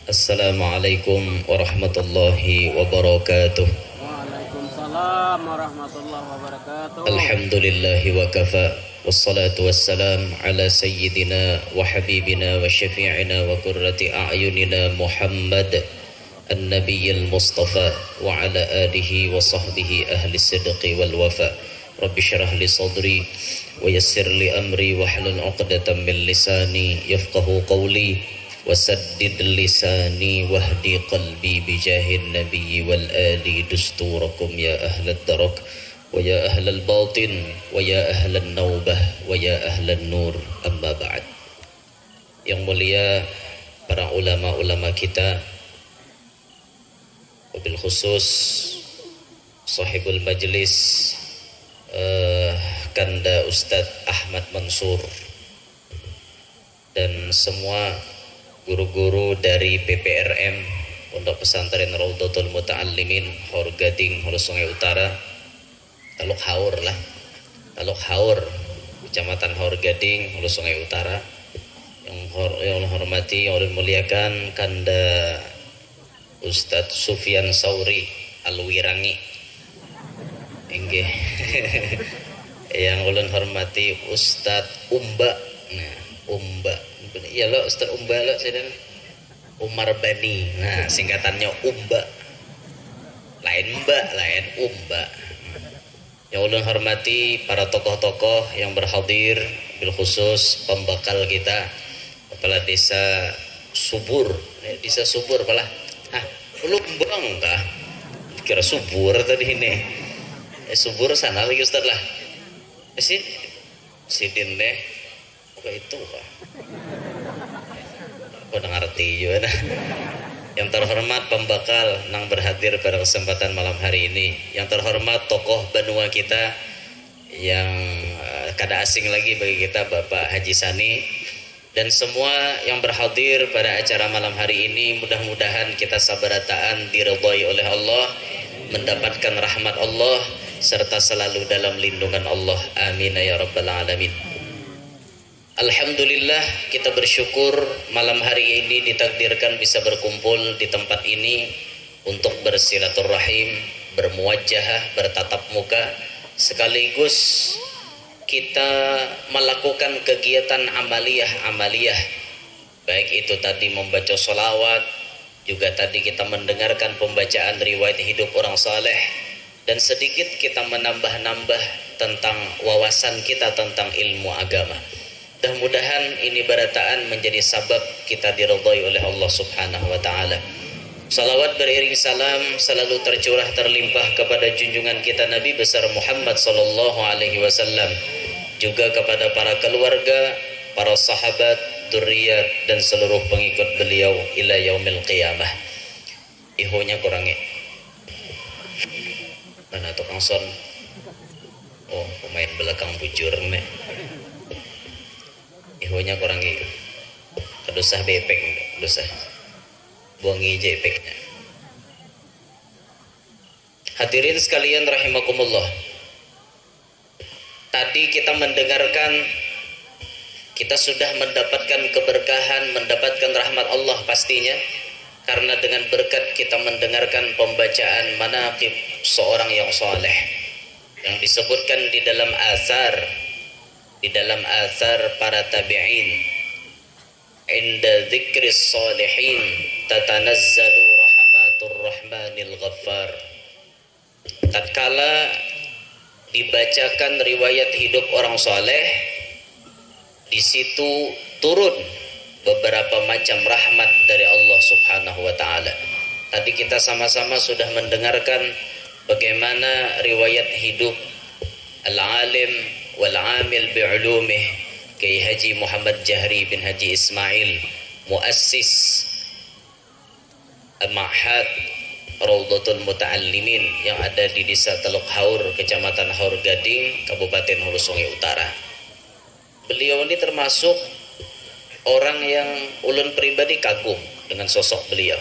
Assalamualaikum warahmatullahi wabarakatuh. Waalaikumsalam warahmatullahi wabarakatuh. Alhamdulillahi wa kafa. Wassalatu wassalam ala sayyidina wa habibina wa syafi'ina wa qurrati a'yunina Muhammad An-Nabiyyil Mustafa wa ala alihi wa sahbihi ahli sidqi wal wafa. Rabbi syrah li sadri wa yassir li amri wa hlul 'uqdatam min lisani yafqahu qawli wasaddid lisani wahdi qalbi bijahin nabiyyi wal ali dusturakum ya ahlad darak wa ya ahlal batin wa ya ahlan naubah wa ya ahlan nur, amma ba'd. Yang mulia para ulama-ulama kita, wabil khusus sahibul majlis Kanda Ustadz Ahmad Mansur dan semua guru-guru dari PPRM Pondok Pesantren Raudhatul Muta'allimin Haur Gading, Hulu Sungai Utara, Taluk Haur, Kecamatan Haur Gading, Hulu Sungai Utara, yang hormati, yang muliakan Kanda Ustadz Sufyan Sauri Alwirangi, enggih. Yang ulun hormati Ustadz Umba. Nah, Umba. Ya lo Ustadz Umba lo sedang Umar Bani. Nah, singkatannya Umba. Lain Mbak, lain Umba. Yang ulun hormati para tokoh-tokoh yang berhadir, bil khusus pembakal kita, Kepala Desa Subur. Desa Subur palah. Hah, lu bang kah? Kira Subur tadi ini. Subur sana lagi Ustaz lah. Sidin deh. Kok itu kah? Kok ngerti juga nah. Yang terhormat pembakal nang berhadir pada kesempatan malam hari ini. Yang terhormat tokoh benua kita yang kada asing lagi bagi kita, Bapak Haji Sani, dan semua yang berhadir pada acara malam hari ini. Mudah-mudahan kita sabarataan diridhai oleh Allah, mendapatkan rahmat Allah, serta selalu dalam lindungan Allah. Amin ya rabbal alamin. Alhamdulillah, kita bersyukur malam hari ini ditakdirkan bisa berkumpul di tempat ini untuk bersilaturahim, bermuwajahah, bertatap muka, sekaligus kita melakukan kegiatan amaliyah, baik itu tadi membaca sholawat, juga tadi kita mendengarkan pembacaan riwayat hidup orang saleh, dan sedikit kita menambah-nambah tentang wawasan kita tentang ilmu agama. Mudah-mudahan ini barataan menjadi sabab kita diridhai oleh Allah Subhanahu wa taala. Salawat beriring salam selalu tercurah terlimpah kepada junjungan kita Nabi besar Muhammad sallallahu alaihi wasallam, juga kepada para keluarga, para sahabat, dzurriyyat, dan seluruh pengikut beliau ila yaumil qiyamah. Ihonya kurangi. Mana tukang son? Oh, pemain belakang bujur nih. Ihonya kurangi. Kedusah bepek, kedusah. Buangi aja epeknya. Hadirin sekalian rahimakumullah. Tadi kita mendengarkan, kita sudah mendapatkan keberkahan, mendapatkan rahmat Allah pastinya, karena dengan berkat kita mendengarkan pembacaan manaqib seorang yang saleh yang disebutkan di dalam asar para tabi'in. Inda dzikris salihin tatanazzalu rahmatur rahmanil ghaffar. Tatkala dibacakan riwayat hidup orang saleh, di situ turun beberapa macam rahmat dari Allah Subhanahu wa taala. Tadi kita sama-sama sudah mendengarkan bagaimana riwayat hidup al-alim wal amil bi'ulumih Kiai Haji Muhammad Jahri bin Haji Ismail, muassis Ma'had Raudhatul Muta'allimin yang ada di Desa Teluk Haur, Kecamatan Haur Gading, Kabupaten Hulu Sungai Utara. Beliau ini termasuk orang yang ulun pribadi kagum dengan sosok beliau.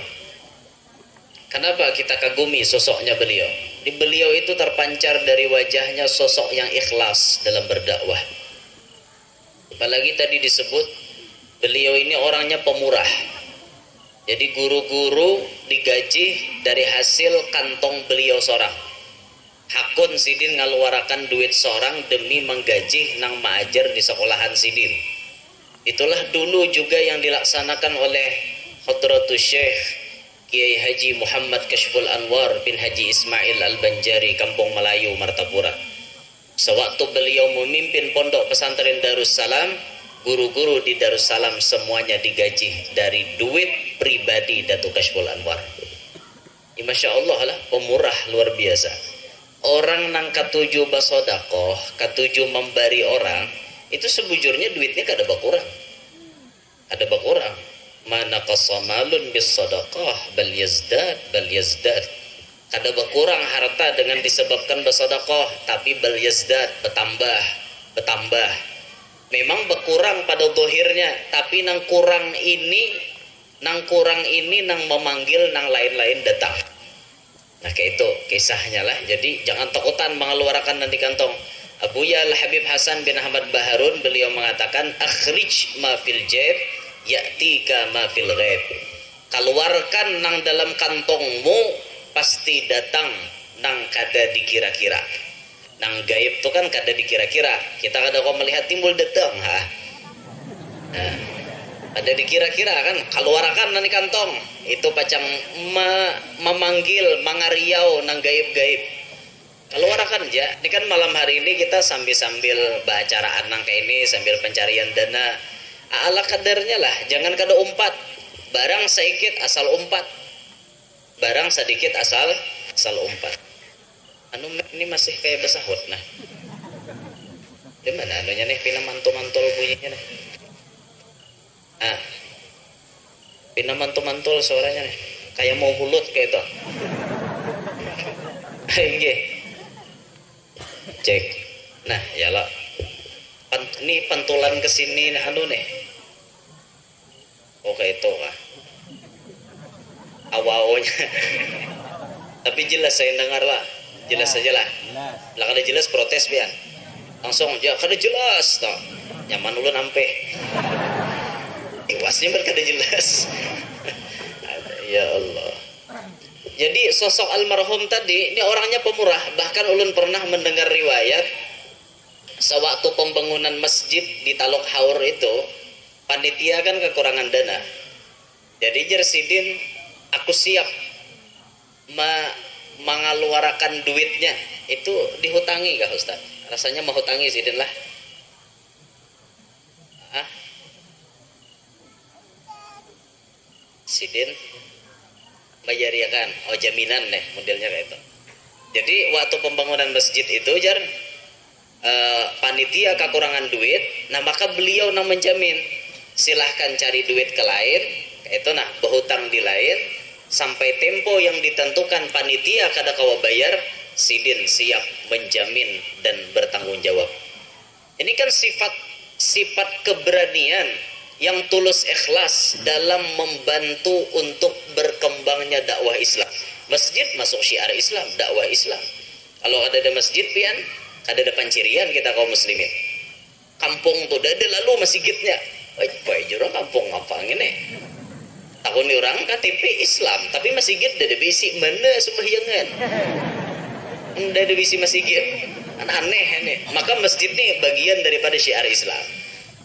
Kenapa kita kagumi sosoknya beliau? Di beliau itu terpancar dari wajahnya sosok yang ikhlas dalam berdakwah. Apalagi tadi disebut beliau ini orangnya pemurah. Jadi guru-guru digaji dari hasil kantong beliau seorang. Hakun sidin ngaluarakan duit seorang demi menggaji nang maajar di sekolahan sidin. Itulah dulu juga yang dilaksanakan oleh Hadratus Syekh Kiai Haji Muhammad Kashful Anwar bin Haji Ismail Al-Banjari, Kampung Melayu, Martapura. Sewaktu beliau memimpin pondok pesantren Darussalam, guru-guru di Darussalam semuanya digaji dari duit pribadi Datuk Kashful Anwar. Ya, Masya Allah lah, pemurah luar biasa. Orang nang katuju basodakoh, katuju membari orang, itu sebujurnya duitnya kada berkurang. Ada berkurang. Mana qasamalun bis sadaqah bal yazdad bal yazdad. Kada berkurang harta dengan disebabkan bersedekah, tapi bal yazdad, bertambah. Memang berkurang pada zahirnya, tapi nang kurang ini nang memanggil nang lain-lain datang. Nah, kayak itu kisahnya lah. Jadi jangan takutan mengeluarkan nanti kantong. Abu Yal Habib Hasan bin Ahmad Baharun beliau mengatakan akhrij ma fil jaib ya'tika ma fil ghaib. Keluarkan nang dalam kantongmu pasti datang nang kada dikira-kira. Nang gaib itu kan kada dikira-kira. Kita kada kau melihat timbul datang ha. Nah, ada dikira-kira kan, keluarkan nang kantong. Itu pacang memanggil, mangariau nang gaib-gaib. Keluarkan aja. Ini kan malam hari ini kita sambil bacaan nang kayak ini, sambil pencarian dana. Ala kadarnya lah, jangan kada umpat. Barang sedikit asal umpat. Barang sedikit asal umpat. Anu ini masih kayak besahut nah. Di mana anunya nih, pina mantul-mantul bunyinya nih. Ah. Pina mantul-mantul suaranya nih. Kayak mau mulut kayak itu. Nggih. Cek. Nah, yalah. Ini pantulan ke sini anu nih. Oh kayak itu kah? Awalnya. Tapi jelas saya dengar lah. Jelas saja lah. Lah kada jelas protes pian. Langsung ya kada jelas toh. Nyaman ulun ampe. Iwasnya kada jelas. Ya Allah. Jadi sosok almarhum tadi ini orangnya pemurah. Bahkan ulun pernah mendengar riwayat sewaktu pembangunan masjid di Talok Haur itu, panitia kan kekurangan dana. Jadi Jersidin, aku siap mengeluarkan duitnya. Itu dihutangi kah Ustaz? Rasanya mau hutangi Sidin lah. Hah? Sidin bayariakan, oh jaminan deh modelnya kayak itu. Jadi waktu pembangunan masjid itu jar panitia kekurangan duit, nah maka beliau nang menjamin silahkan cari duit ke lain, itu nah berhutang di lain sampai tempo yang ditentukan panitia kada kawa bayar, Sidin siap menjamin dan bertanggung jawab. Ini kan sifat keberanian yang tulus ikhlas dalam membantu untuk berkembangnya dakwah Islam. Masjid masuk syiar Islam, dakwah Islam. Kalau ada masjid pian, ada pancirian kita kaum muslimin. Kampung tuh ada lalu masjidnya. Baik jurang kampung apa ini? Tahun ni orang KTP Islam, tapi masjid ada bisi mana sembahyangan. Ada bisi masjid. Kan aneh ini. Maka masjid ni bagian daripada syiar Islam.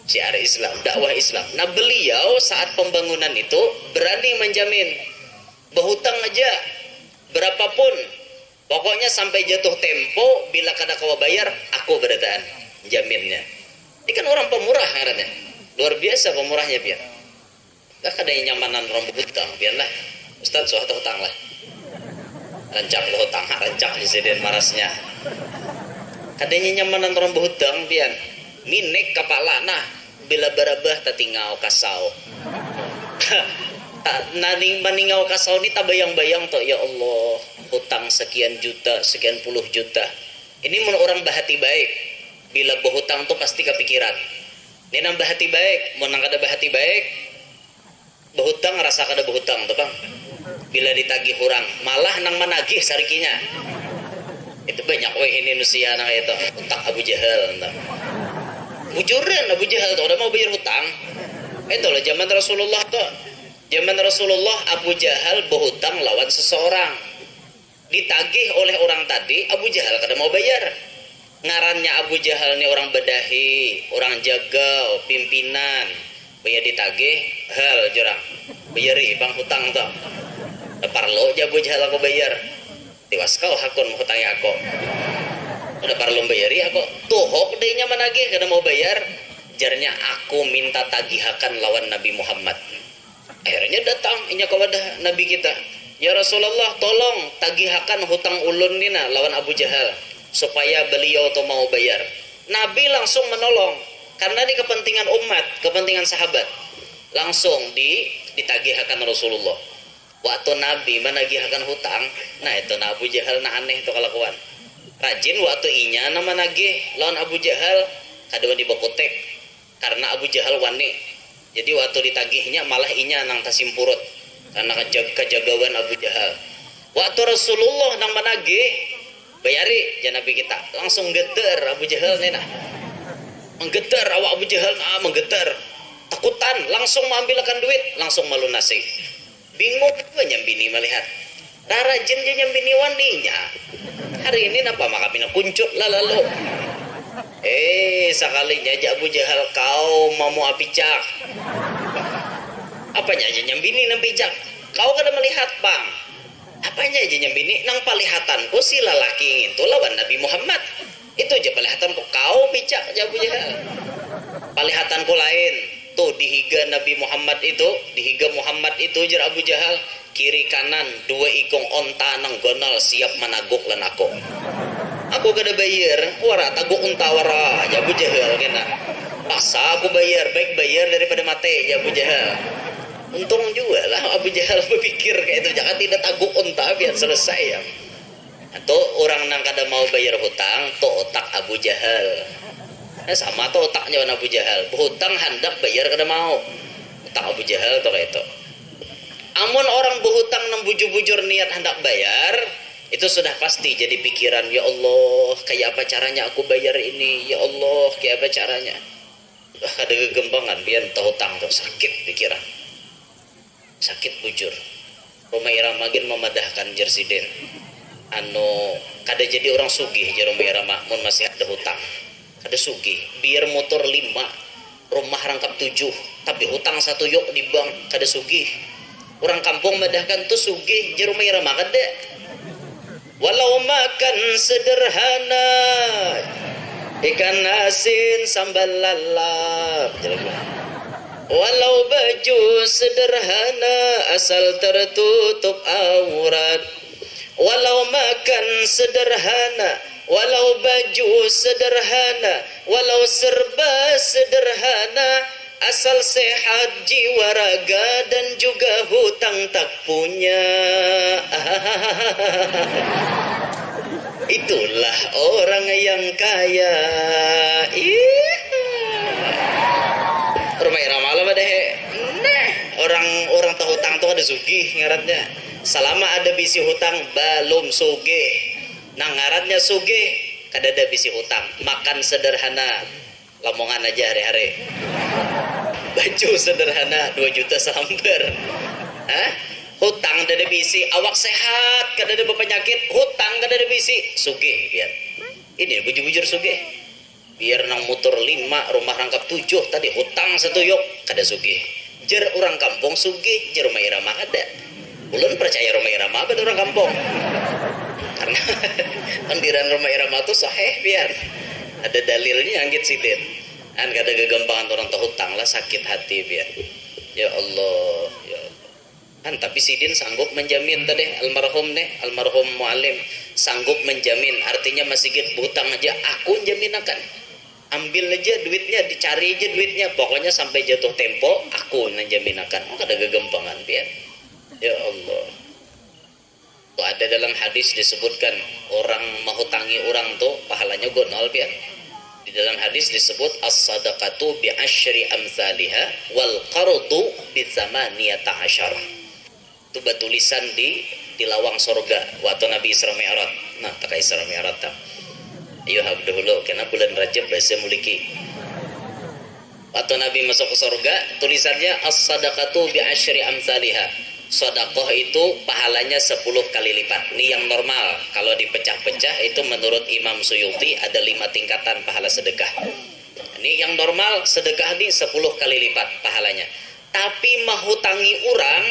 Syiar Islam, dakwah Islam. Nah beliau saat pembangunan itu berani menjamin berhutang aja berapapun, pokoknya sampai jatuh tempo bila kada kawa bayar aku berataan jaminnya. Ini kan orang pemurah katanya, luar biasa pemurahnya biar. Gak kada yang nyamanan orang berhutang biarlah Ustaz suatu hutang lah, rancak berhutang rancak disediain marasnya. Kadanya nyamanan orang berhutang biar minik kepala nah. Bila barabah tatingau kasau. Naning maningau kasau ni tabayang-bayang to ya Allah, hutang sekian juta, sekian puluh juta. Ini mun orang bahati baik. Bila berhutang tu pasti kepikiran. Ini nang bahati baik, mun nang kada bahati baik, berhutang rasa kada berhutang to Bang. Bila ditagih orang, malah nang managih sarikinya. Itu banyak weh ini manusia nang itu, utak Abu Jahal entah. Mujuran Abu Jahal tuh udah mau bayar hutang. Itu lah zaman Rasulullah tuh Zaman Rasulullah, Abu Jahal berhutang lawan seseorang, ditagih oleh orang tadi. Abu Jahal kada mau bayar. Ngarannya Abu Jahal ini orang bedahi, orang jaga, pimpinan. Bayar ditagih, hal jurang bayari bang hutang tuh. Parlo aja Abu Jahal aku bayar. Tiwas kau hakun hutangi aku. Udah parlo bayari aku. Tuhok dehnya menagih kada mau bayar. Jarnya aku minta tagihakan lawan Nabi Muhammad. Akhirnya datang inya kepada Nabi kita. Ya Rasulullah, tolong tagihakan hutang ulun nina lawan Abu Jahal supaya beliau tuh mau bayar. Nabi langsung menolong karena ini kepentingan umat, kepentingan sahabat. Langsung ditagihakan Rasulullah. Waktu Nabi menagihakan hutang, nah itu Abu Jahal nah aneh itu kelakuan. Rajin waktu inya nama nagih lawan Abu Jahal kadang dibokotek karena Abu Jahal wani. Jadi waktu ditagihnya malah inya nang tasimpurut karena kejagawan Abu Jahal. Waktu Rasulullah nang menagih bayari jangan Nabi kita langsung geter Abu Jahal nih nah. Menggetar awak Abu Jahal menggetar. Takutan langsung mengambilkan duit, langsung melunasi. Bingung juga nyambini melihat. Rarajin dia nyambini waninya. Hari ini napa maka pina kuncut lalu. Sekalinya aja Abu Jahal kau mau apicak. Apanya aja nyambini nang picak. Kau kada melihat bang. Apanya aja nyambini nang palihatanku si lalaki itu lawan Nabi Muhammad. Itu aja palihatanku kau picak aja Abu Jahal. Palihatanku lain. Tuh dihiga Nabi Muhammad itu, dihiga Muhammad itu jar Abu Jahal kiri kanan dua ikong onta nang gonal siap managuk lan aku. Aku kada bayar, wara taguk unta wara ya Abu Jahal kena. Paksa aku bayar, baik bayar daripada mati ya Abu Jahal. Untung juga lah Abu Jahal berpikir kayak itu, jangan tidak taguk unta biar selesai ya. Atau orang nang kada mau bayar hutang, tuh otak Abu Jahal. Sama tuh otaknya Abu Jahal. Berhutang hendak bayar kada mau. Otak Abu Jahal tuh kayak itu. Amun orang berhutang nang bujur-bujur niat hendak bayar, itu sudah pasti jadi pikiran, ya Allah, kayak apa caranya aku bayar ini? Ya Allah, kayak apa caranya? Ada kegembangan biar tahu hutang tuh sakit pikiran. Sakit bujur. Roma Iramagin memadahkan jersiden. Kada jadi orang sugih je Roma Irama mun masih ada hutang. Ada sugih, biar motor 5, rumah rangkap 7, tapi hutang 1 yuk di bank, kada sugih. Orang kampung madahkan tuh sugih, je Roma Irama kada. Walau makan sederhana, ikan asin sambal lalap. Walau baju sederhana, asal tertutup aurat. Walau makan sederhana, walau baju sederhana, walau serba sederhana, asal sehat jiwa raga dan juga hutang tak punya. Itulah orang yang kaya. Rumah Irama lah deh. Orang tahu hutang tuh ada sugih ngarannya. Selama ada bisi hutang belum sugih. Nang ngarannya sugih kada ada bisi hutang. Makan sederhana, lamongan aja hari-hari. Baju sederhana 2 juta selembar. Hutang kada ada bisi, awak sehat kada ada penyakit, hutang kada ada bisi, sugih biar. Ini bujur-bujur sugih. Biar nang motor 5, rumah rangkap 7, tadi hutang 1 yuk kada sugih. Jer orang kampung sugih, jer Rumah Irama kada. Ulun percaya Rumah Irama apa orang kampung. Karena pendiran Rumah Irama itu sahih biar. Ada dalilnya anggit sidin. Kan kada gegampangan orang tahu hutang lah sakit hati biar. Ya Allah, ya Allah. Kan tapi sidin sanggup menjamin tadi almarhum muallim sanggup menjamin, artinya masih hutang aja aku jaminakan. Ambil aja duitnya, dicari aja duitnya, pokoknya sampai jatuh tempo aku menjaminakan. Kada gegampangan biar. Ya Allah. Tuh ada dalam hadis disebutkan orang menghutangi orang tuh pahalanya gonol biar. Di dalam hadis disebut as-sadaqatu bi asyri amsalha wal qardu bi tsamaniyata asyara. Itu batulisan di lawang sorga waktu Nabi Isra Mi'raj. Nah, tak Isra Mi'raj ta. Ayo hab dahulu karena bulan Rajab bahasa muliki. Waktu Nabi masuk ke surga, tulisannya as-sadaqatu bi asyri amsalihha. Sedekah itu pahalanya 10 kali lipat. Ini yang normal. Kalau dipecah-pecah itu menurut Imam Suyuti ada 5 tingkatan pahala sedekah. Ini yang normal sedekah ini 10 kali lipat pahalanya. Tapi mahutangi orang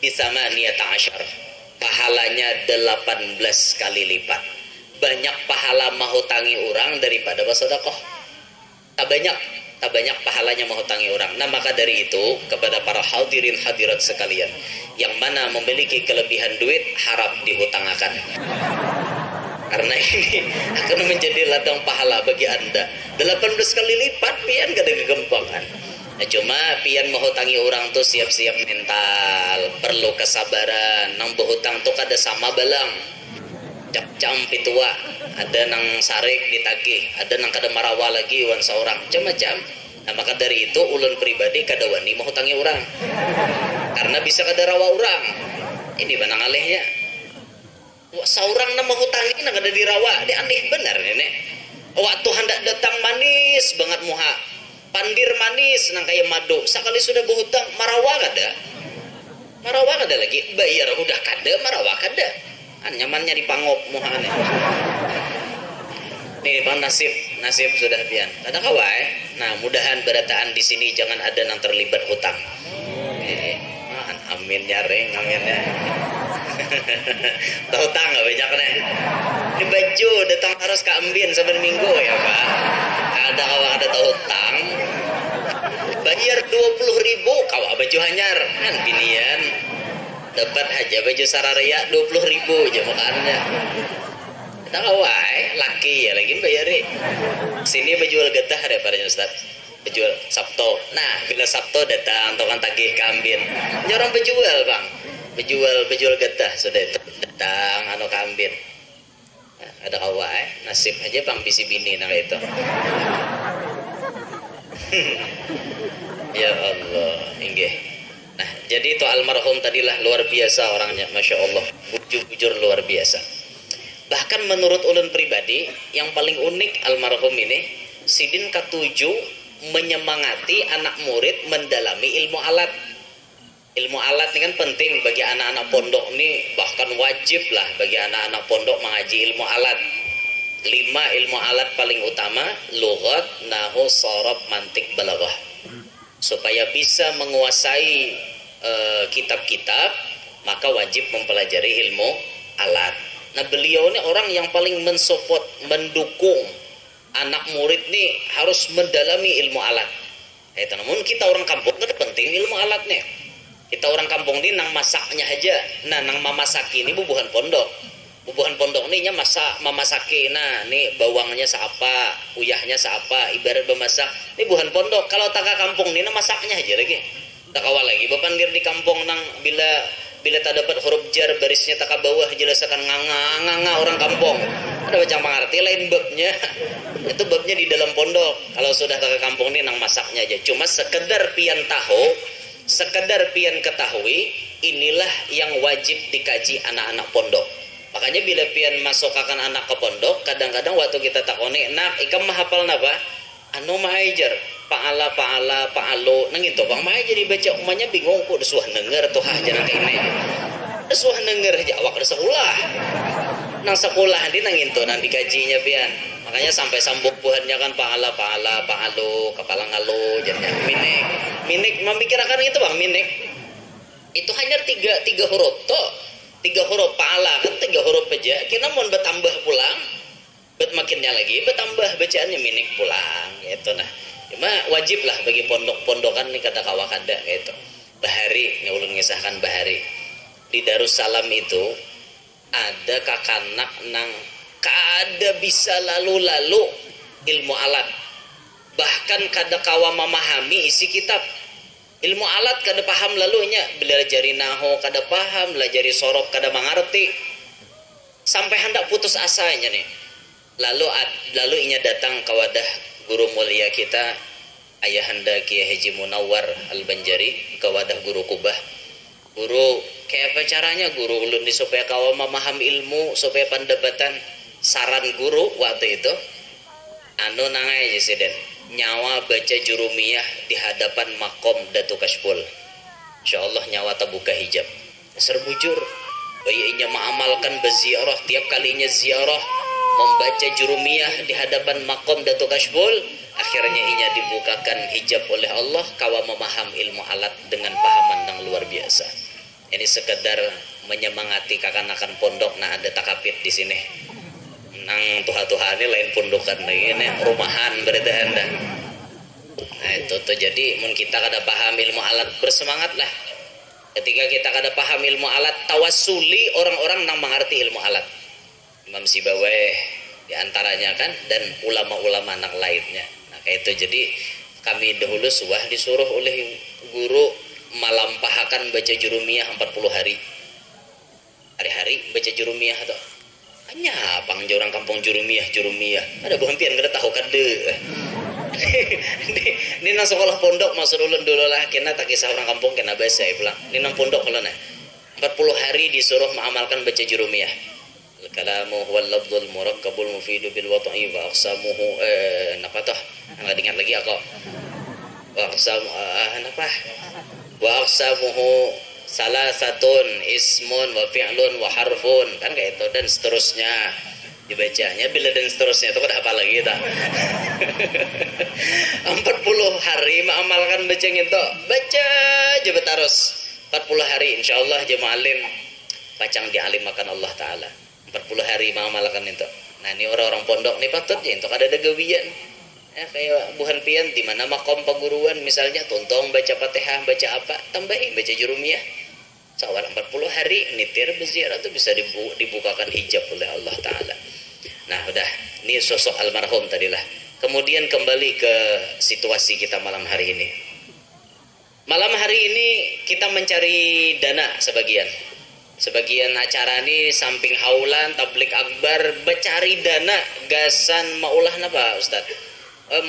bisa niyata asyar. Pahalanya 18 kali lipat. Banyak pahala mahutangi orang daripada bersedekah. Tak banyak pahalanya menghutangi orang. Nah maka dari itu kepada para hadirin hadirat sekalian, yang mana memiliki kelebihan duit harap dihutangakan, karena ini akan menjadi ladang pahala bagi anda 18 kali lipat. Pian gak ada kegempangan. Nah, cuma pian menghutangi orang tuh siap-siap mental, perlu kesabaran. Nang berhutang tuh kada sama balang cap-cam pitua, ada nang sarik ditagih, ada nang kada marawa lagi wan seorang macam-macam. Nah maka dari itu ulun pribadi kada wani mau hutangi orang, karena bisa kada rawa orang. Ini banang alehnya seorang nama hutangi nang kada dirawa, dia aneh benar ini. Waktu hendak datang manis banget muha, pandir manis nang kayak madu, sekali sudah berhutang marawa kada lagi, bayar udah kada, marawa kada. Nyamannya di pangop muhane. Nih bang, nasib sudah pian. Kata kawai. Nah mudahan berataan di sini jangan ada yang terlibat hutang. Amin ya reng, amin ya. Tahu hutang nggak banyak nih. Ini baju datang harus keambin saben minggu ya pak. Ada kawan ada tahu hutang. Bayar 20.000 kawan baju hanyar kan pilihan. Dapat aja baju sararea 20.000 aja makannya. Kita kawai laki ya lagi bayari. Sini berjual getah daripada Ustaz. Berjual Sabtu. Nah, bila Sabtu datang tukang tagih kambing. Nyorong berjual, Bang. Berjual getah sudah itu. Datang anu kambing. Nah, ada kawai nasib aja Bang bisi bini nang itu. Ya Allah, inggih. Nah, jadi itu almarhum tadilah luar biasa orangnya, Masya Allah, bujur luar biasa. Bahkan menurut ulun pribadi, yang paling unik almarhum ini, Sidin ketujuh menyemangati anak murid mendalami ilmu alat. Ilmu alat ini kan penting bagi anak-anak pondok ini, bahkan wajib lah bagi anak-anak pondok mengaji ilmu alat. 5 ilmu alat paling utama, lughat, nahwu, sharaf, mantik, balaghah. Supaya bisa menguasai kitab-kitab, maka wajib mempelajari ilmu alat. Nah beliau ini orang yang paling mensupport, mendukung anak murid nih harus mendalami ilmu alat. Namun kita orang kampung kan penting ilmu alatnya. Kita orang kampung ini nang masaknya aja. Nah nang mamasaki ini bubuhan pondok. Bubuhan pondok ini nya mamasaki. Nah ini bawangnya seapa, uyahnya seapa, ibarat bemasak. Ini buhan pondok. Kalau taka kampung ini nang masaknya aja lagi. Tak awal lagi bapandir di kampung nang bila tak dapat huruf jar barisnya tak bawah jelasakan nganga orang kampung. Ada baca mengerti lain babnya. Itu babnya di dalam pondok. Kalau sudah tak kampung ini nang masaknya aja. Cuma sekedar pian tahu, sekedar pian ketahui, inilah yang wajib dikaji anak-anak pondok. Makanya bila pian masukkan anak ke pondok, kadang-kadang waktu kita takoni, nak ikam mahapal napa? Anu maajar, paala paalo, nang itu bang mah jadi baca umanya bingung kok desuah denger tuh aja nang ini. Desuah denger aja awak sekolah. Nang sekolah di nang itu nang dikajinya pian. Makanya sampai sambung buhannya kan paala paalo, kepala ngalo jadinya minik memikirkan itu bang minik. Itu hanya tiga huruf toh. 3 huruf paala kan 3 huruf aja. Kita mau bertambah pulang, makinnya lagi bertambah bacaannya minik pulang gitu. Nah cuma wajib lah bagi pondok-pondokan nih kata kawakada gitu. Bahari ini ulun ngisahkan bahari di Darussalam itu ada kakanak nang kada bisa lalu-lalu ilmu alat, bahkan kada kawa memahami isi kitab. Ilmu alat kada paham lalunya, belajari nahu kada paham, belajari sorof kada mengerti, sampai hendak putus asanya nih. Lalu inya datang ke wadah guru mulia kita Ayahanda Kiai Haji Munawwar Al-Banjari, ke wadah guru Kubah. Guru kayak apa caranya guru ulun di supaya kawa memahami ilmu, supaya pendapatan. Saran guru waktu itu anu nangai Jesiden nyawa baca jurumiyah di hadapan makom Datu Kashful. Insyaallah nyawa tabuka hijab. Serbujur inya mengamalkan berziarah, tiap kalinya ziarah membaca jurumiyah di hadapan makom Datu Kashful, akhirnya inya dibukakan hijab oleh Allah, kawa memaham ilmu alat dengan pahaman yang luar biasa. Ini sekedar menyemangati kakanakan pondok. Nah, ada takapit di sini nang tuha-tuha ini lain pondokan ini rumahan berarti anda. Nah itu tuh, jadi mun kita kada paham ilmu alat, bersemangat lah. Ketika kita kada paham ilmu alat, tawassuli orang-orang nang mengerti ilmu alat. Imam Sibawayh diantaranya kan, dan ulama-ulama nang lainnya. Nah kayak itu, jadi kami dahulu suah disuruh oleh guru malampahakan baca jurumiyah 40 hari. Hari-hari baca jurumiyah tuh. Hanya pang orang kampung jurumiyah. Ada buhampian kada tahu kada. Ini nang sekolah pondok masuk ulun dulu lah, kena tak kisah orang kampung kena bahasa pulang. Ini nang pondok kalau nah 40 hari disuruh mengamalkan baca jurumiyah. Kalamu huwal lafdzul murakkabul mufidu bil wata'i wa aqsamuhu napa toh? Enggak ingat lagi aku. Wa aqsam napa? Wa aqsamuhu salasatun ismun wa fi'lun wa harfun, kan kayak itu, dan seterusnya dibacanya. Bila dan seterusnya itu kan apa lagi tak? 40 hari mengamalkan baca itu, baca aja terus 40 hari, insyaallah jemaah alim pacang dialimakan Allah Ta'ala 40 hari mengamalkan itu. Nah ini orang-orang pondok nih patut ya untuk ada gawian ya, kayak buhan pian di mana makom paguruan misalnya, tontong baca Fatihah, baca apa, tambahin baca jurumiyah sawal 40 hari nitir berziarah itu bisa dibukakan hijab oleh Allah Ta'ala. Nah udah, ini sosok almarhum tadilah. Kemudian kembali ke situasi kita malam hari ini. Malam hari ini kita mencari dana sebagian acara ini samping haulan tablik akbar becari dana gasan maulah napa Ustaz?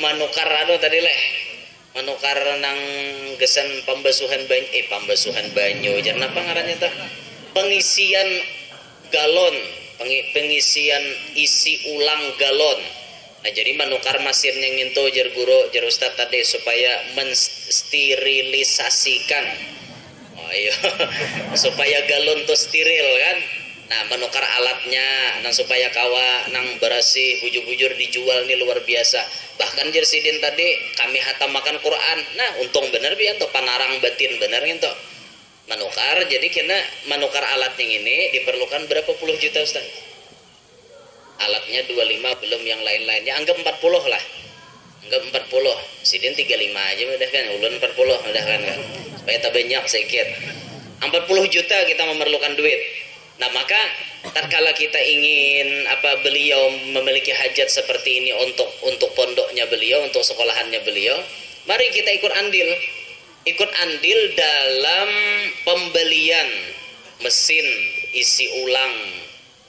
Manukar tadi leh. Manukar nang gesan pembasuhan banyu jangan apa ngarannya tah, pengisian galon, pengisian isi ulang galon. Nah jadi manukar masirnya nginto jar guru jar ustad tadi supaya mensterilisasikan, iya supaya galon tuh steril kan. Nah menukar alatnya nang supaya kawa nang berasih bujur-bujur dijual nih luar biasa. Bahkan jersidin tadi kami hatam makan Quran. Nah untung bener biar tuh panarang batin bener gitu menukar. Jadi kena menukar alatnya ini diperlukan berapa puluh juta Ustaz? Alatnya 25 belum yang lain-lainnya, anggap 40 lah. Anggap 40. Sidin 35 aja udah kan, ulun 40 udah kan. Supaya tak banyak sedikit. 40 juta kita memerlukan duit. Nah maka tatkala kita ingin beliau memiliki hajat seperti ini untuk pondoknya beliau, untuk sekolahannya beliau, mari kita ikut andil dalam pembelian mesin isi ulang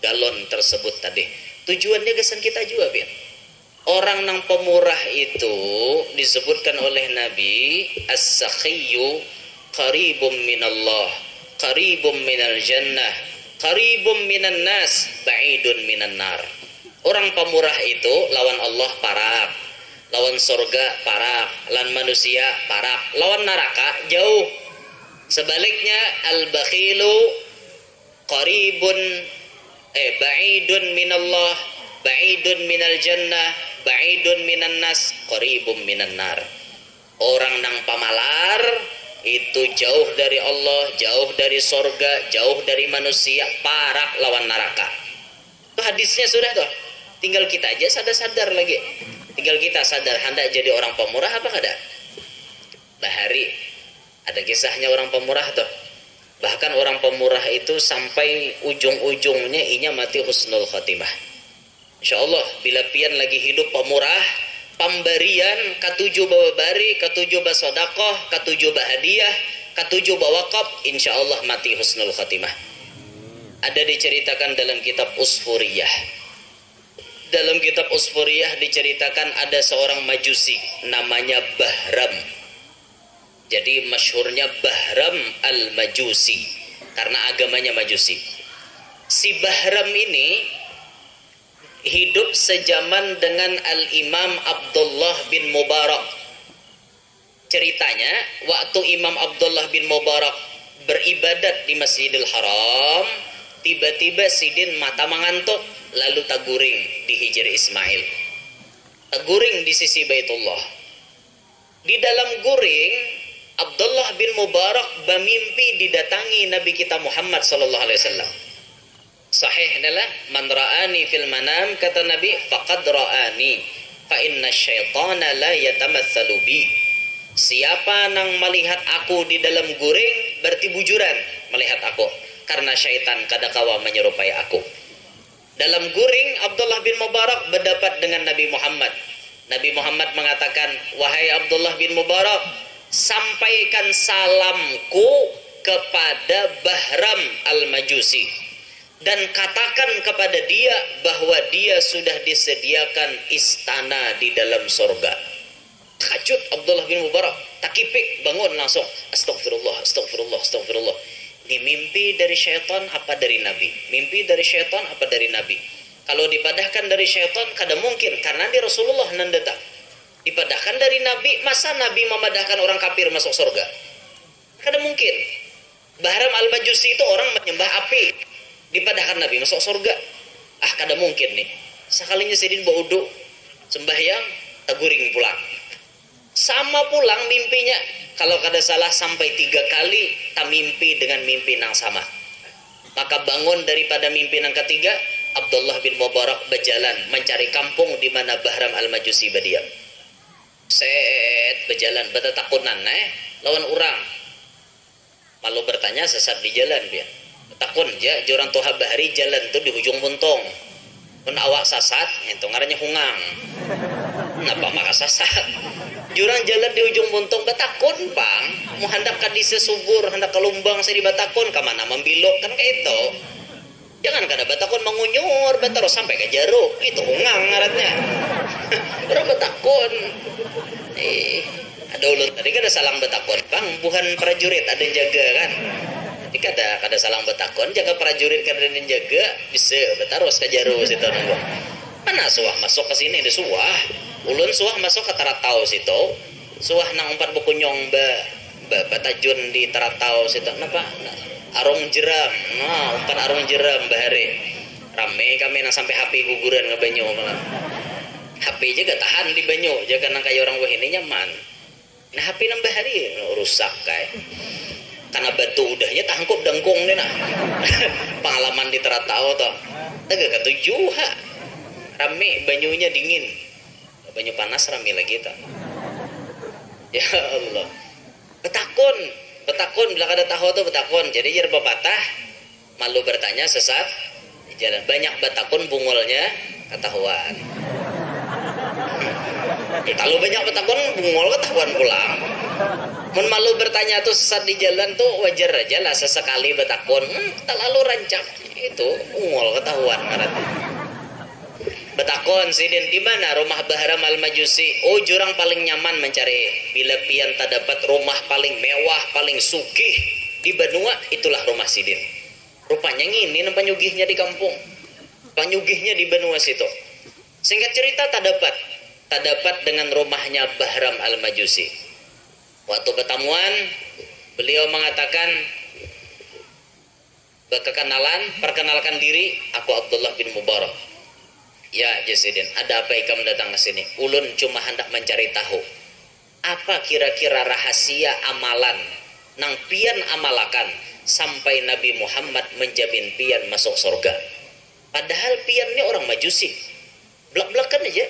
galon tersebut tadi. Tujuannya kesan kita juga biar orang nang pemurah itu disebutkan oleh Nabi as-sakhiyyu qaribum minallah, qaribum minal jannah, qaribum minan nas, ba'idun minan nar. Orang pemurah itu lawan Allah parak, lawan surga parak, lawan manusia parak, lawan neraka jauh. Sebaliknya al-bakhilu qaribun ba'idun minallah, ba'idun minal jannah, ba'idun minan nas, qaribum minan nar. Orang nang pamalar itu jauh dari Allah, jauh dari sorga, jauh dari manusia, parak lawan neraka. Itu hadisnya sudah tuh. Tinggal kita aja sadar lagi. Tinggal kita sadar hendak jadi orang pemurah apa kada? Bahari ada kisahnya orang pemurah tuh. Bahkan orang pemurah itu sampai ujung-ujungnya inya mati husnul khatimah. Insyaallah bila pian lagi hidup pemurah, pemberian ketujuh bawa bari, ketujuh bawa sodakoh, ketujuh bawa hadiah, ketujuh bawa wakaf, insyaallah mati husnul khatimah. Ada diceritakan dalam kitab Usfuriyah. Dalam kitab Usfuriyah diceritakan ada seorang majusi namanya Bahram. Jadi masyhurnya Bahram al-Majusi karena agamanya Majusi. Si Bahram ini hidup sejaman dengan Al-Imam Abdullah bin Mubarak. Ceritanya, waktu Imam Abdullah bin Mubarak beribadat di Masjidil Haram, tiba-tiba Sidin mata mengantuk, lalu taguring di Hijr Ismail. Taguring di sisi Baitullah. Di dalam guring, Abdullah bin Mubarak bermimpi didatangi Nabi kita Muhammad sallallahu alaihi wasallam. Sahih adalah man ra'ani fil manam, kata Nabi, faqad ra'ani fa inna syaitana la yatamatsalu bi. Siapa nang melihat aku di dalam guring berarti bujuran melihat aku, karena syaitan kadakawa menyerupai aku. Dalam guring Abdullah bin Mubarak berdapat dengan Nabi Muhammad. Nabi Muhammad mengatakan, wahai Abdullah bin Mubarak, sampaikan salamku kepada Bahram al-Majusi dan katakan kepada dia bahwa dia sudah disediakan istana di dalam surga. Takjub Abdullah bin Mubarak, takipik, bangun langsung, astagfirullah, astagfirullah, astagfirullah. Ini mimpi dari syaitan apa dari Nabi? Mimpi dari syaitan apa dari Nabi? Kalau dipadahkan dari syaitan, kada mungkin, karena di Rasulullah nan datang. Dipadahkan dari Nabi, masa Nabi memadahkan orang kafir masuk surga? Kada mungkin. Bahram al-Majusi itu orang menyembah api, dipadahkan Nabi masuk surga. Kada mungkin nih. Sekalinya Sidin baudu, sembahyang, taguring pulang. Sama pulang mimpinya, kalau kada salah sampai 3 kali tak mimpi dengan mimpi yang sama. Maka bangun daripada mimpi yang ketiga, Abdullah bin Mubarak berjalan mencari kampung di mana Bahram al-Majusi berdiam. Set berjalan betatakunan lawan orang. Malu bertanya sesat di jalan dia. Takun ja orang tuha bahari jalan tu di hujung buntung. Mun awak sasat, itu ngarannya hungang. Kenapa maka sasat? Jurang jalan di ujung buntung batakon pang, mau hendak ka di sesubur, hendak ke lumbang saya di batakon, ke mana membilok kan kayak itu. Jangan kada batakon mengunyur, terus sampai ke jaruk, itu ungang ngarannya. Orang batakon. Ada ulun tadi kada salang batakon, pang, bukan prajurit ada yang jaga kan. Ini kada salang batakon, jaga prajurit kada yang jaga, bisa terus ke jaruk situ nunggu. Mana suah masuk ke sini di suah. Ulun suah masuk ke Taratau situ. Suah nang 4 buku nyong batajun di Taratau situ. Napa? Arung jeram. Nah, 4 arung jeram bahari. Rame kami nang sampai HP guguran ke banyu malah. HP juga tahan di banyu, jaga nang kaya orang wah ini nyaman. Nah, HP nang bahari rusak kayak. Karena batu udahnya tangkup dengkung deh nah. Pengalaman di Taratau toh. Tegak ketujuh ha. Rame banyunya dingin, banyu panas rame lagi tak. Ya Allah, betakun bila kada tahu tuh betakun. Jadi jar bapatah malu bertanya sesat di jalan. Banyak betakun bungolnya ketahuan. Kalau banyak betakun bungol ketahuan pulang. Mun malu bertanya tuh sesat di jalan tuh wajar aja lah sesekali betakun. Terlalu rancak itu bungol ketahuan ngarannya. Betakon Sidin di mana rumah Bahram al-Majusi? Oh, jurang paling nyaman mencari. Bila pian tak dapat rumah paling mewah, paling sugih di benua, itulah rumah Sidin. Rupanya ngini panyugihnya di kampung. Panyugihnya di benua situ. Singkat cerita tak dapat dengan rumahnya Bahram al-Majusi. Waktu ketemuan, beliau mengatakan, perkenalkan diri, aku Abdullah bin Mubarak. Ya Jasidin, ada apa ikam datang ke sini? Ulun cuma hendak mencari tahu apa kira-kira rahasia amalan nang pian amalakan sampai Nabi Muhammad menjamin pian masuk surga. Padahal pian ini orang Majusi, belak-belakan aja.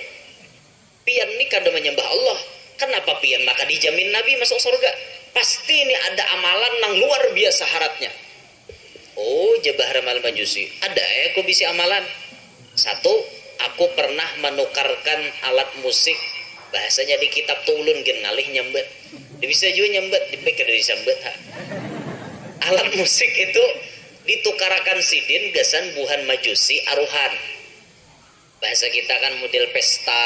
Pian ini kada menyembah Allah. Kenapa pian maka dijamin Nabi masuk surga? Pasti ini ada amalan nang luar biasa syaratnya. Oh, Bahram al-Majusi, ada aku bisa amalan. Satu, aku pernah menukarkan alat musik, bahasanya di kitab tulun gen ngalih nyambet. Dia bisa juga nyambet, dipikir dari sambet ha. Alat musik itu ditukarakan Sidin gasan buhan Majusi aruhan. Bahasa kita kan model pesta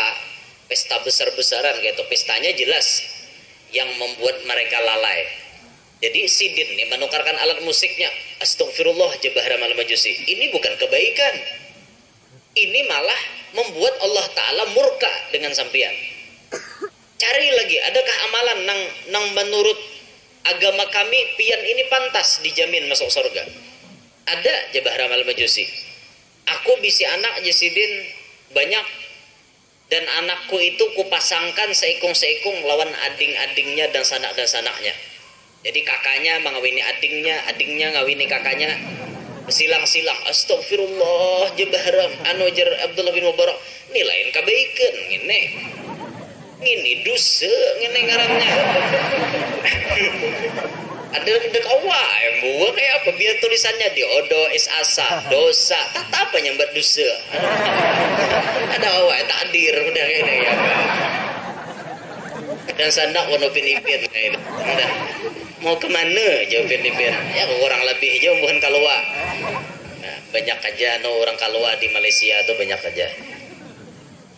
besar-besaran gitu. Pestanya jelas yang membuat mereka lalai. Jadi Sidin nih menukarkan alat musiknya. Astagfirullah Bahram al-Majusi. Ini bukan kebaikan. Ini malah membuat Allah Ta'ala murka dengan sampean. Cari lagi, adakah amalan nang menurut agama kami pian ini pantas dijamin masuk surga? Ada Jabah Ramal Majusi. Aku bisi anak Jasidin banyak, dan anakku itu kupasangkan seikung-seikung lawan ading-adingnya dan sanak-sanaknya. Jadi kakaknya mengawini adingnya, adingnya ngawini kakaknya, silang-silang. Astagfirullah Jabahram jar Abdullah bin Mubarak, ini lain kebaikan ini dosa ngene ngarannya. Ada kawa buat kayak apa biar tulisannya diodo is asa dosa tak apa nyambat dosa. Ada awak takdir udah kayak ya. Dan sandak warna pinipin kayak udah mau kemana jauh pinipin ya orang lebih jauh bukan kalua. Nah, banyak aja orang kalua di Malaysia tuh banyak aja.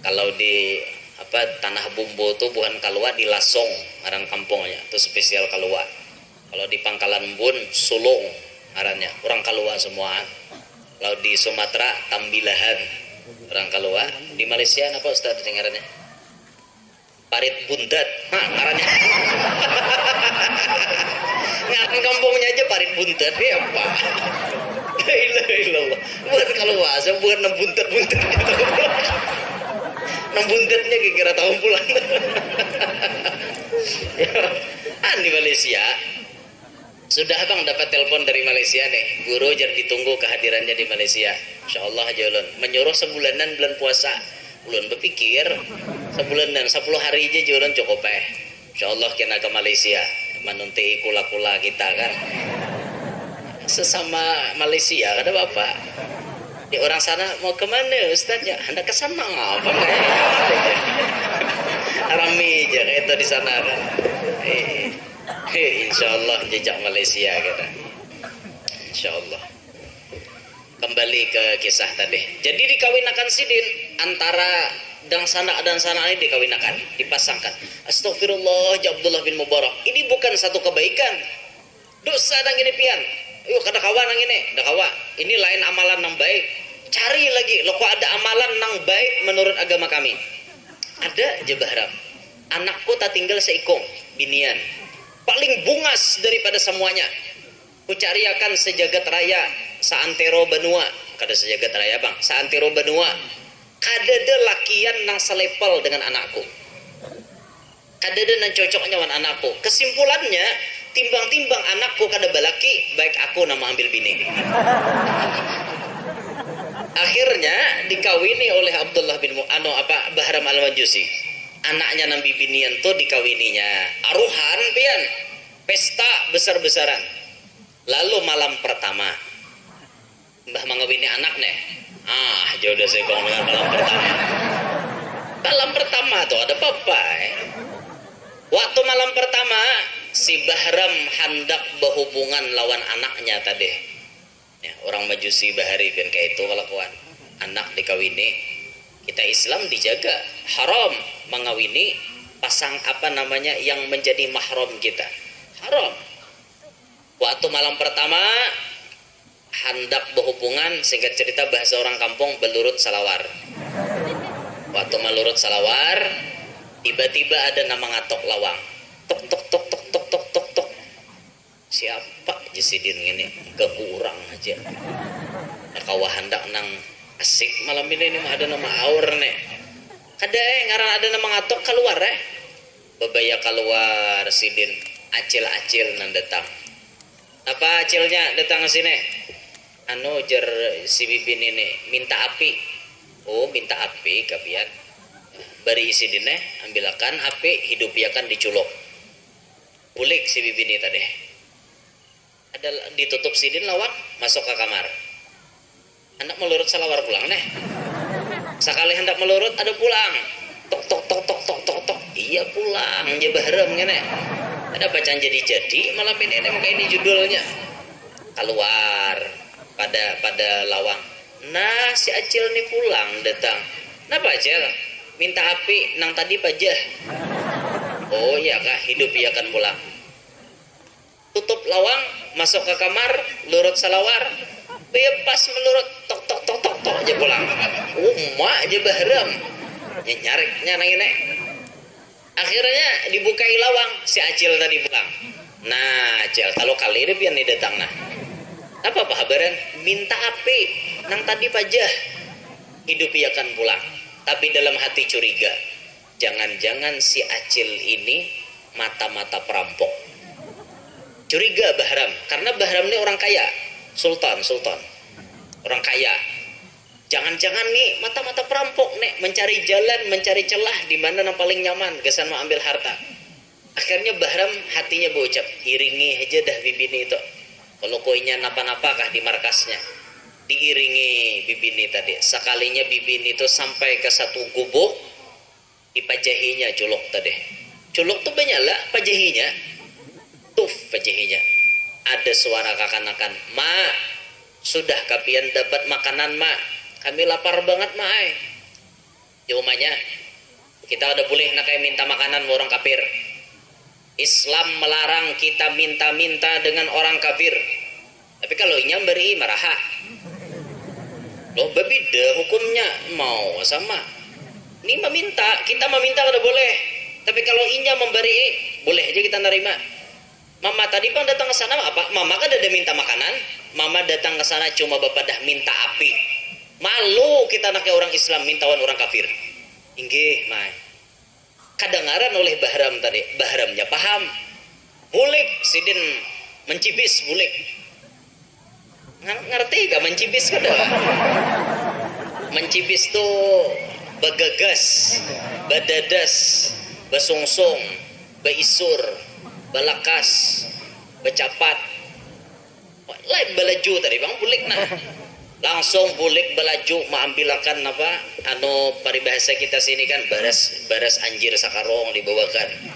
Kalau di tanah bumbu tuh bukan kalua di Lasong ngaran kampungnya itu spesial kalua. Kalau di Pangkalan Bun Sulung ngarannya orang kalua semua. Kalau di Sumatera Tambilahan orang kalua. Di Malaysia apa Ustaz ngarannya? Parit Bundat ngarannya. Ngaran kampungnya aja Parit Bundat ya apa? La ilaha illallah. Bukan kalua, bukan buntat-buntat gitu. Buntatnya kira-kira tahun pulang. Di Malaysia sudah bang dapat telepon dari Malaysia nih, guru jangan ditunggu kehadirannya di Malaysia. Insyaallah jalan menyuruh sebulanan bulan puasa. Ulun berpikir sebulanan 10 hari aja jalan cukup Insyaallah kena ke Malaysia menunti kula-kula kita kan. Sesama Malaysia ada bapak. Di orang sana mau kemana Ustaz ya? Hendak ke sana apa rame aja kayak itu di sana kan. Insyaallah jejak Malaysia kita. Insyaallah. Kembali ke kisah tadi. Jadi dikawinakan sidin antara dan sana ini dikawinakan, dipasangkan. Astagfirullah ya Abdullah bin Mubarak. Ini bukan satu kebaikan. Dosa dan gini pian. Yuk kada kawan nang ini, dah kawa. Ini lain amalan nang baik. Cari lagi, lo kok ada amalan nang baik menurut agama kami. Ada Jabahram. Anakku tak tinggal seikung binian. Paling bungas daripada semuanya. Kucariakan sejagat raya saantero benua. Kada sejagat raya bang, saantero benua. Kadada lakian nang selepel dengan anakku. Kadada nang cocoknya dengan anakku. Kesimpulannya, timbang-timbang anakku kada balaki, baik aku nama ambil bini. Akhirnya dikawini oleh Abdullah bin Bahram al-Majusi. Anaknya Nabi binian tuh dikawininya. Aruhan pian, pesta besar-besaran. Lalu malam pertama, Mbah mengawini anak nih. Jodoh segong dengan malam pertama. Malam pertama tuh ada apa? Waktu malam pertama si Bahram hendak berhubungan lawan anaknya tadi. Ya, orang Majusi Bahari kan kayak itu kelakuan. Anak dikawini, kita Islam dijaga, haram mengawini pasang yang menjadi mahram kita. Haram. Waktu malam pertama hendak berhubungan, singkat cerita bahasa orang kampung belurut salawar. Waktu melurut salawar, tiba-tiba ada nama ngatok lawang. Tok tok tok tok tok tok tok tok. Siapa Jasidin ini? Kekurang aja. Kawah hendak nang asik malam ini mah ada nama aur nih. Kada ngaran ada nama ngatok keluar Babaya keluar sidin acil-acil nang datang. Apa acilnya datang ke sini? Jar si bibin ini minta api. Oh, minta api kapian. Bari isi dine ambilakan api hidup akan diculuk. Pulik si bibin ini tadi. Ada ditutup sidin lawang masuk ke kamar. Hendak melurut salawar pulang Sekali hendak melurut ada pulang. Tok tok tok tok tok tok tok. Iya pulang Jabahram ngene. Ada bacaan jadi malam ini kayak ini judulnya. Keluar pada lawang. Nah si Acil nih pulang datang. Kenapa Acil? Minta api nang tadi pajah. Oh iya kah hidup ia akan pulang. Tutup lawang masuk ke kamar lurut salawar. Bebas melurut tok tok tok tok tok tok aja pulang. Aja Bahram. Nyariknya nang ini. Akhirnya dibukai lawang, si Acil tadi pulang. Nah, Acil kalau kali ini pian nih datang nah. Apa kabaran? Minta api nang tadi pajah. Hidup ia akan pulang. Tapi dalam hati curiga. Jangan-jangan si Acil ini mata-mata perampok. Curiga Bahram, karena Bahram ini orang kaya. Sultan. Orang kaya. Jangan-jangan nih mata-mata perampok nih mencari jalan, mencari celah di mana yang paling nyaman kesan mau ambil harta. Akhirnya Bahram hatinya berucap, iringi aja dah bibini itu. Kalau koinnya napa-napa kah di markasnya. Diiringi bibini tadi. Sekalinya bibini itu sampai ke satu gubuk, dipajahinya culuk tadi. Culuk tuh banyak lah pajahinya. Tuf pajahinya. Ada suara kakanakan, "Ma, sudah kapian dapat makanan, Ma? Kami lapar banget, Ma." Jawabannya, kita udah boleh nak kayak minta makanan sama orang kafir. Islam melarang kita minta-minta dengan orang kafir. Tapi kalau inya beri maraha. Loh, berbeda hukumnya mau sama. Ini meminta, kita meminta udah boleh. Tapi kalau inya memberi, boleh aja kita nerima. Mama tadi bang datang ke sana apa? Mama kan ada minta makanan. Mama datang ke sana cuma bapak dah minta api. Malu kita anaknya orang Islam mintawan orang kafir. Inggih, Mai. Kadengaran oleh Bahram tadi. Bahramnya paham. Bulik sidin mencibis bulik. Ngerti gak mencibis kada? Mencibis tuh bagagas, badadas, basungsung, baisur, balakas, bacapat. Lain balaju tadi bang bulik nah. Langsung bulik balaju mengambilkan apa? Paribahasa kita sini kan baras anjir sakarong dibawakan.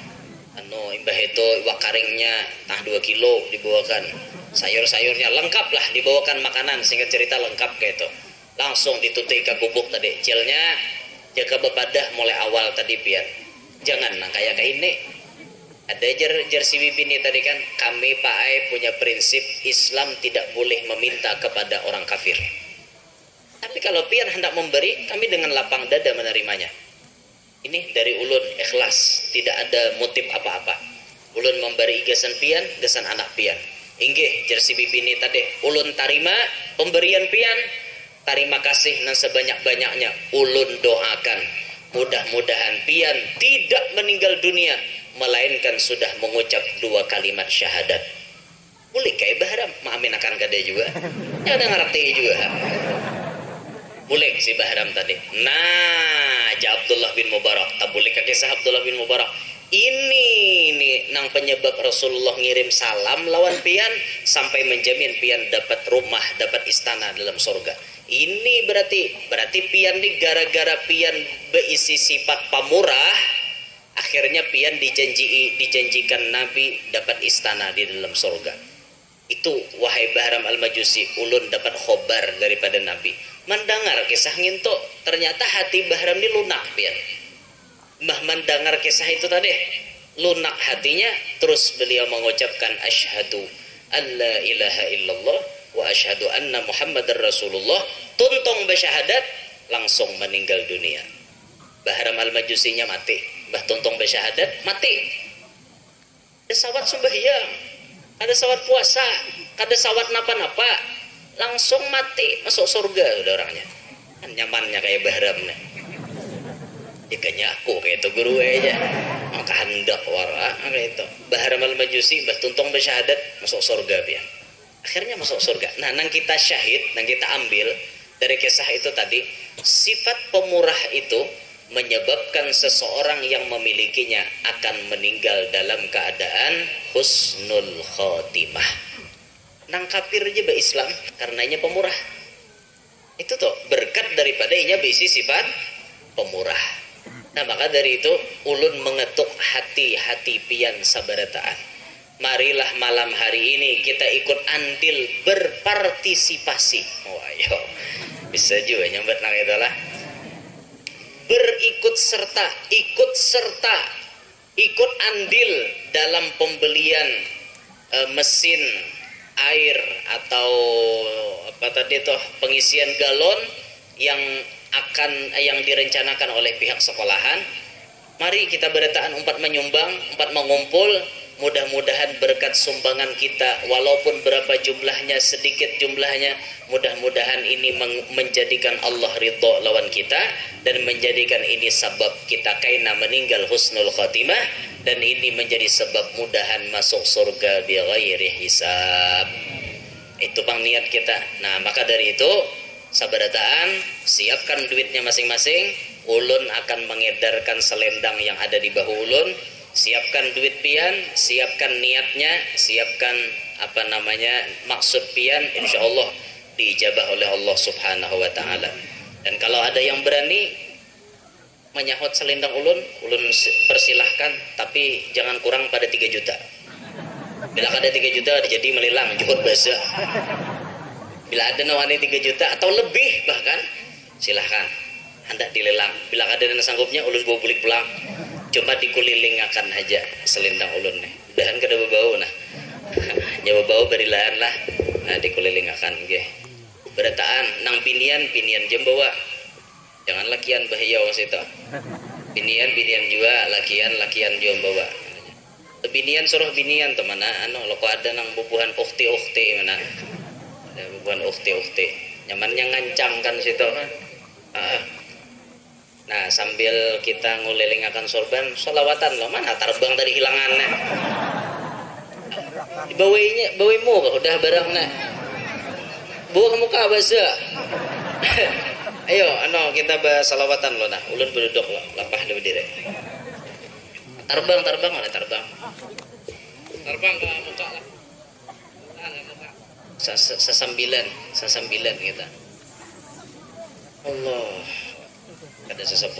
Imbah itu iwak karingnya 2 kilo dibawakan. Sayur-sayurnya lengkap lah dibawakan makanan, singkat cerita lengkap kayak itu. Langsung ditutup ke gubuk tadi. Cilnya jaga bepadah mulai awal tadi pian. Jangan nah kayak ini. Ada jersey bibini tadi kan, kami Pak Ai punya prinsip Islam tidak boleh meminta kepada orang kafir. Tapi kalau pian hendak memberi, kami dengan lapang dada menerimanya. Ini dari ulun ikhlas, tidak ada motif apa-apa. Ulun memberi gasan pian, gasan anak pian. Inggih jersey bibini tadi, ulun tarima pemberian pian, terima kasih dan sebanyak-banyaknya. Ulun doakan mudah-mudahan pian tidak meninggal dunia melainkan sudah mengucap 2 kalimat syahadat. Boleh kayak Bahram maamin akan kada juga. Ya ada ngerti juga. Boleh si Bahram tadi. Nah, Abdullah bin Mubarak. Tak boleh kisah Abdullah bin Mubarak. Ini nang penyebab Rasulullah ngirim salam lawan pian sampai menjamin pian dapat rumah, dapat istana dalam surga. Ini berarti pian ini gara-gara pian berisi sifat pamurah, akhirnya pian dijanjikan Nabi dapat istana di dalam surga. Itu wahai Bahram al-Majusi, ulun dapat khobar daripada Nabi. Mendengar kisah nginto, ternyata hati Bahram ini lunak pian. Mendengar kisah itu tadi, lunak hatinya, terus beliau mengucapkan asyhadu alla ilaha illallah wa asyhadu anna Muhammadar Rasulullah, tuntong bersyahadat, langsung meninggal dunia. Bahram al-Majusinya mati, bah tuntong bersyahadat mati. Ada sawat sembahyang, ada sawat puasa, ada sawat napa-napa, langsung mati, masuk surga udah orangnya. Kan nyamannya kayak Bahram nih. Jikanya aku kayak itu guru aja, maka hendak wara kayak itu. Bahram al-Majusi bah tuntong bersyahadat masuk surga pian. Akhirnya masuk surga. Nah, nang kita syahid, nang kita ambil dari kisah itu tadi, sifat pemurah itu menyebabkan seseorang yang memilikinya akan meninggal dalam keadaan husnul khotimah. Nang kafir aja Islam karenanya pemurah. Itu tuh berkat daripada inya berisi sifat pemurah. Nah, maka dari itu ulun mengetuk hati-hati pian sabarataan. Marilah malam hari ini kita ikut andil berpartisipasi. Wah, yo. Bisa juga nyambat nang itulah. Berikut serta, ikut andil dalam pembelian mesin air atau apa tadi toh pengisian galon yang direncanakan oleh pihak sekolahan. Mari kita berdataan empat menyumbang, empat mengumpul. Mudah-mudahan berkat sumbangan kita, walaupun berapa jumlahnya, sedikit jumlahnya, mudah-mudahan ini menjadikan Allah ridho lawan kita, dan menjadikan ini sebab kita kaina meninggal husnul khatimah, dan ini menjadi sebab mudahan masuk surga bi ghairi hisab. Itu bang niat kita. Nah, maka dari itu sabarataan, siapkan duitnya masing-masing. Ulun akan mengedarkan selendang yang ada di bahu ulun. Siapkan duit pian, siapkan niatnya, siapkan maksud pian, insya Allah diijabah oleh Allah subhanahu wa ta'ala. Dan kalau ada yang berani menyahut selendang ulun persilahkan, tapi jangan kurang pada 3 juta. Bila ada 3 juta jadi melilang juhud bahasa. Bila ada nawani 3 juta atau lebih bahkan, silahkan hendak dilelang. Bila ada yang sanggupnya, ulun bawa balik pulang. Cuma dikulilingakan aja selendang ulun nih. Udahan kada bau nah. Nyawa bau berilahan lah. Nah, dikulilingakan nggih. Berataan nang pinian jam bawa. Jangan lakian bahaya wasita. Pinian juga, lakian juga bawa. Binian suruh binian teman loko ada nang bubuhan ukti mana. Ada bubuhan ukti. Nyamannya ngancam kan situ. Nah, sambil kita ngulilingakan sorban, sholawatan loh, mana terbang dari hilangannya. Bawaimu udah barangnya. Bawa muka bahasa. Ayo, kita bahas salawatan loh nah. Ulun berduduk loh, lapah di berdiri. Terbang mana terbang? Terbang ke muka lah. Sesambilan kita. Allah. Ada 10.